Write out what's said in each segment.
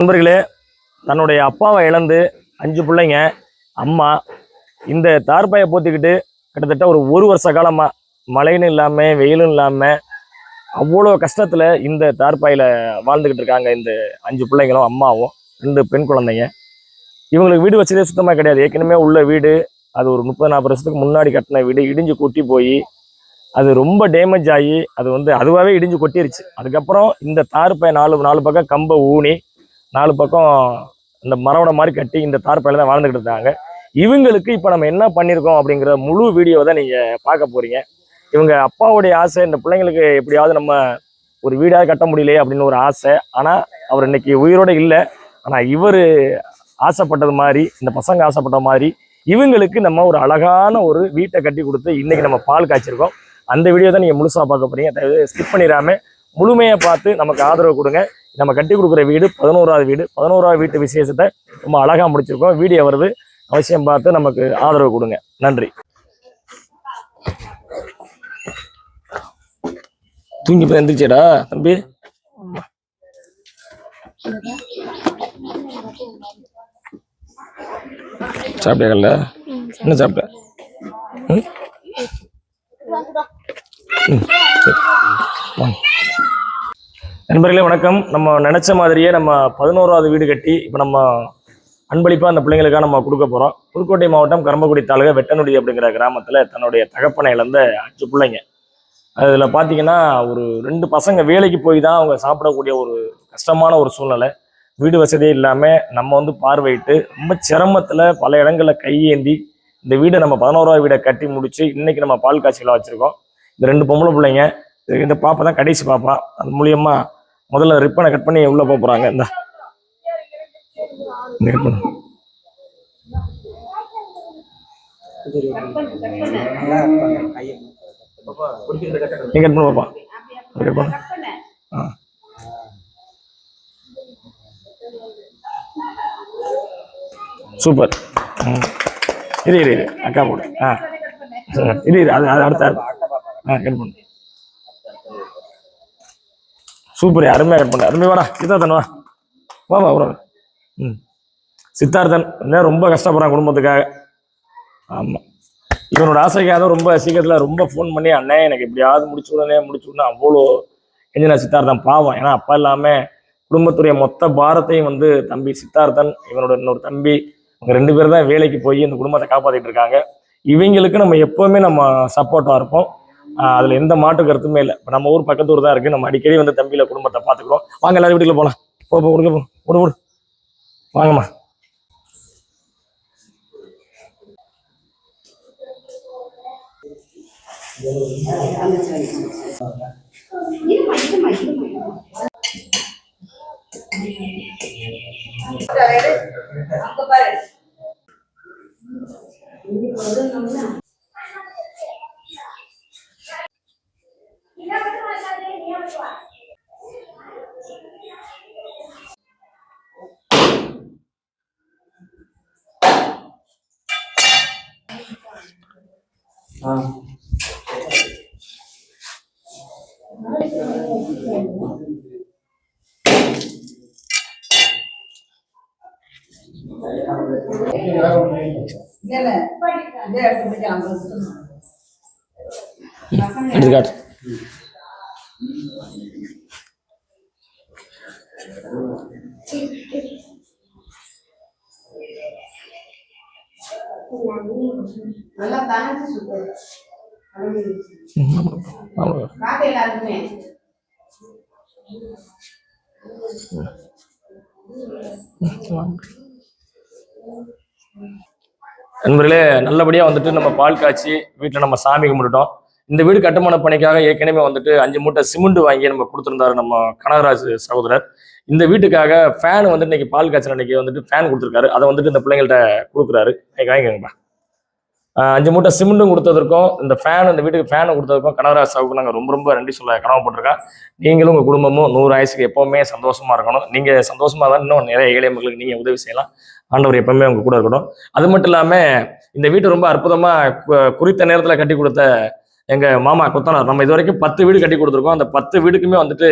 நண்பர்களே, தன்னுடைய அப்பாவை இழந்து 5 பிள்ளைங்க, அம்மா இந்த தார்பாயை போத்திக்கிட்டு கிட்டத்தட்ட ஒரு வருஷ காலமா மழைன்னு இல்லாமல் வெயிலும் இல்லாமல் அவ்வளோ கஷ்டத்தில் இந்த தார்பாயில் வாழ்ந்துக்கிட்டு இருக்காங்க. இந்த 5 பிள்ளைங்களும் அம்மாவும் 2 பெண் குழந்தைங்க. இவங்களுக்கு வீடு வசதியே சுத்தமாக கிடையாது. ஏற்கனவே உள்ள வீடு அது ஒரு 30-40 வருஷத்துக்கு முன்னாடி கட்டின வீடு இடிஞ்சு கொட்டி போய் அது ரொம்ப டேமேஜ் ஆகி அது அதுவாகவே இடிஞ்சு கொட்டிருச்சு. அதுக்கப்புறம் இந்த தார்பாயை நாலு பக்கம் கம்பை ஊனி 4 பக்கம் இந்த மரவடை மாதிரி கட்டி இந்த தார்பாயில தான் வாழ்ந்துக்கிட்டு இருக்காங்க. இவங்களுக்கு இப்போ நம்ம என்ன பண்ணியிருக்கோம் அப்படிங்கிற முழு வீடியோவை தான் நீங்கள் பார்க்க போகிறீங்க. இவங்க அப்பாவுடைய ஆசை இந்த பிள்ளைங்களுக்கு எப்படியாவது நம்ம ஒரு வீடாக கட்ட முடியலையே அப்படின்னு ஒரு ஆசை. ஆனால் அவர் இன்னைக்கு உயிரோடு இல்லை. ஆனால் இவர் ஆசைப்பட்டது மாதிரி, இந்த பசங்க ஆசைப்பட்ட மாதிரி இவங்களுக்கு நம்ம ஒரு அழகான ஒரு வீட்டை கட்டி கொடுத்து இன்னைக்கு நம்ம பால் காய்ச்சிருக்கோம். அந்த வீடியோ தான் நீங்கள் முழுசாக பார்க்க போகிறீங்க. ஸ்கிப் பண்ணிடாமல் முழுமையாக பார்த்து நமக்கு ஆதரவு கொடுங்க. நம்ம கட்டி கொடுக்குற வீடு 11வது வீடு. 11வது வீட்டு விசேஷத்தை ரொம்ப அழகாக முடிச்சிருக்கோம். வீடியோ வருது, அவசியம் பார்த்து நமக்கு ஆதரவு கொடுங்க. நன்றி. தூங்கி போய் எந்திரிச்சேடா தம்பி. சாப்பிட்டியாங்கல்ல? என்ன சாப்பிட்ட? நண்பர்களே வணக்கம். நம்ம நினைச்ச மாதிரியே நம்ம 11வது வீடு கட்டி இப்போ நம்ம அன்பளிப்பாக அந்த பிள்ளைங்களுக்காக நம்ம கொடுக்க போகிறோம். புதுக்கோட்டை மாவட்டம் கரம்பக்குடி தாலுகா வெட்டநொடி அப்படிங்கிற கிராமத்தில் தன்னுடைய தகப்பனை இழந்த 5 பிள்ளைங்க. அதில் பார்த்தீங்கன்னா ஒரு 2 பசங்க வேலைக்கு போய் தான் அவங்க சாப்பிடக்கூடிய ஒரு கஷ்டமான ஒரு சூழ்நிலை. வீடு வசதியே இல்லாமல் நம்ம பார்வையிட்டு ரொம்ப சிரமத்தில் பல இடங்களில் கையேந்தி இந்த வீடை நம்ம 11வது வீடை கட்டி முடிச்சு இன்னைக்கு நம்ம பால் காய்ச்சலாக வச்சுருக்கோம். இந்த 2 பொம்பளை பிள்ளைங்க, இந்த பாப்பா தான் கடைசி பாப்பா. அது மூலியமா முதல்ல ரிப்பனை கட் பண்ணி உள்ள போறாங்க. இந்த சூப்பர். இரு அக்கா போடு. இரு அது அடுத்த கட் பண்ணு. சூப்பர், அருமையாக கட் பண்ண. அருமை வாடா சித்தார்த்தன், வா வா. சித்தார்த்தன் இன்னும் ரொம்ப கஷ்டப்படுறான் குடும்பத்துக்காக. ஆமாம், இவனோட ஆசைக்காக ரொம்ப சீக்கிரத்தில் ரொம்ப ஃபோன் பண்ணி அண்ணே எனக்கு எப்படியாவது முடிச்சு விடனே அவ்வளோ எஞ்சினா சித்தார்த்தன் பாவம். ஏன்னா அப்பா இல்லாமல் குடும்பத்துடைய மொத்த பாரத்தையும் தம்பி சித்தார்த்தன் இவனோட இன்னொரு தம்பி அவங்க 2 பேர் தான் வேலைக்கு போய் இந்த குடும்பத்தை காப்பாற்றிட்டு இருக்காங்க. இவங்களுக்கு நம்ம எப்போவுமே நம்ம சப்போர்ட்டாக இருப்போம். அதில் எந்த மாற்று கருத்துமே இல்லை. இப்போ நம்ம ஊர் பக்கத்தூர் தான் இருக்குது. நம்ம அடிக்கடி தம்பியில் குடும்பத்தை பார்த்துக்குறோம். வாங்க எல்லாரும் வீட்டுக்குள்ள போகலாம். கொடுக்க ஓடு வாங்கம்மா. எடுத்துக்காட்டு நல்லா தானே சூப்பர். நண்பர்களே, நல்லபடியாக நம்ம பால் காய்ச்சி வீட்டில் நம்ம சாமி கும்பிட்டுட்டோம். இந்த வீடு கட்டுமான பணிக்காக ஏற்கனவே 5 மூட்டை சிமெண்ட் வாங்கி நம்ம கொடுத்துருந்தாரு நம்ம கனகராஜ் சகோதரர். இந்த வீட்டுக்காக ஃபேன் இன்னைக்கு பால் காய்ச்சல் அன்னைக்கு ஃபேன் கொடுத்துருக்காரு. அதை இந்த பிள்ளைங்கள்ட்ட கொடுக்குறாரு. வாங்கிக்கோங்கப்பா. 5 மூட்டை சிமெண்ட்டும் கொடுத்ததற்கும் இந்த வீட்டுக்கு ஃபேனை கொடுத்ததற்கும் கனகராஜ் சாவுக்கு நாங்கள் ரொம்ப நன்றி சொல்ல கடமைப்பட்டிருக்கோம். நீங்களும் உங்கள் குடும்பமும் 100 ஆயுசுக்கு எப்போவுமே சந்தோஷமா இருக்கணும். நீங்கள் சந்தோஷமா தான் இன்னும் நிறைய ஏழை மக்களுக்கு நீங்கள் உதவி செய்யலாம். ஆண்டவர் எப்பவுமே உங்க கூட இருக்கணும். அது மட்டும் இல்லாமல் இந்த வீட்டை ரொம்ப அற்புதமாக குறித்த நேரத்தில் கட்டி கொடுத்த எங்கள் மாமா கொத்தனார். நம்ம இது வரைக்கும் 10 வீடு கட்டி கொடுத்துருக்கோம். அந்த 10 வீடுக்குமே வந்துட்டு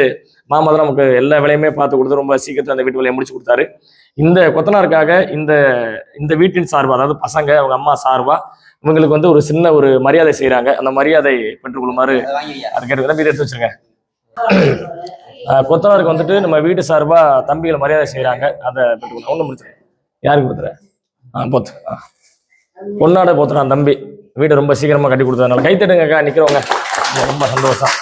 மாமா தான் நமக்கு எல்லா வேலையுமே பார்த்து கொடுத்து ரொம்ப சீக்கிரத்தில் அந்த வீட்டு வேலையை முடிச்சு கொடுத்தாரு. இந்த கொத்தனாருக்காக இந்த வீட்டின் சார்பா, அதாவது பசங்க அவங்க அம்மா சார்பா இவங்களுக்கு வந்து ஒரு சின்ன ஒரு மரியாதை செய்கிறாங்க. அந்த மரியாதை பெற்றுக்கொள்ளுமாறு அது கேட்டு வீடு எடுத்து வச்சிருங்க. கொத்தனாருக்கு வந்துட்டு நம்ம வீட்டு சார்பா தம்பிகளை மரியாதை செய்கிறாங்க. அதை பெற்றுக்கொள்ள ஒன்றும் பிரச்சனை. யாருக்கு போத்துற? போத்து பொன்னாட போத்துறான் தம்பி. வீடு ரொம்ப சீக்கிரமா கட்டி கொடுத்ததுனால கைத்தட்டுங்கக்கா நிக்கிறவங்க. ரொம்ப சந்தோஷம்.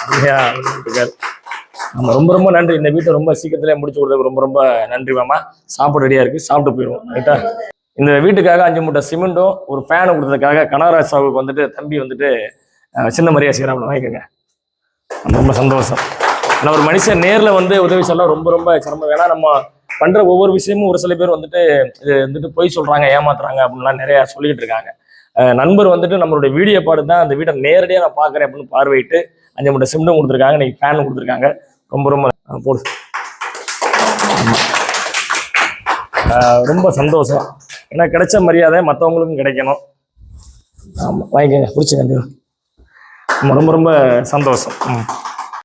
நம்ம ரொம்ப ரொம்ப நன்றி. இந்த வீட்டை ரொம்ப சீக்கிரத்திலே முடிச்சு கொடுத்ததுக்கு ரொம்ப ரொம்ப நன்றி மாமா. சாப்பாடு ரெடியா இருக்கு, சாப்பிட்டு போயிடுவோம். ரைட்டா? இந்த வீட்டுக்காக 5 மூட்டை சிமெண்ட்டும் ஒரு ஃபேனை கொடுத்ததுக்காக கனகராஜ் சாவுக்கு வந்துட்டு தம்பி வந்துட்டு சின்ன மரியாதை செய்யறாங்க. வாங்கிக்கோங்க. ரொம்ப சந்தோஷம். ஆனால் ஒரு மனுஷன் நேரில் வந்து உதவி சொல்ல ரொம்ப ரொம்ப சிரமம். ஏன்னா நம்ம பண்ற ஒவ்வொரு விஷயமும் ஒரு சில பேர் வந்துட்டு இது வந்துட்டு பொய் சொல்றாங்க, ஏமாத்துறாங்க அப்படின்லாம் நிறைய சொல்லிட்டு இருக்காங்க. நண்பர் வந்துட்டு நம்மளுடைய வீடியோ பாடு தான் அந்த வீட்டை நேரடியாக நான் பார்க்குறேன் அப்படின்னு பார்வையிட்டு 5 மூட்டை சிமெண்ட்டும் கொடுத்துருக்காங்க, இன்னைக்கு ஃபேனும் கொடுத்துருக்காங்க. ரொம்ப ரொம்ப போடு. ரொம்ப சந்தோஷம். ஏன்னா கிடைச்ச மரியாதை மற்றவங்களுக்கும் கிடைக்கணும். ஆமாம், வாங்கிக்கோங்க, பிடிச்சிங்க. ரொம்ப ரொம்ப சந்தோஷம்.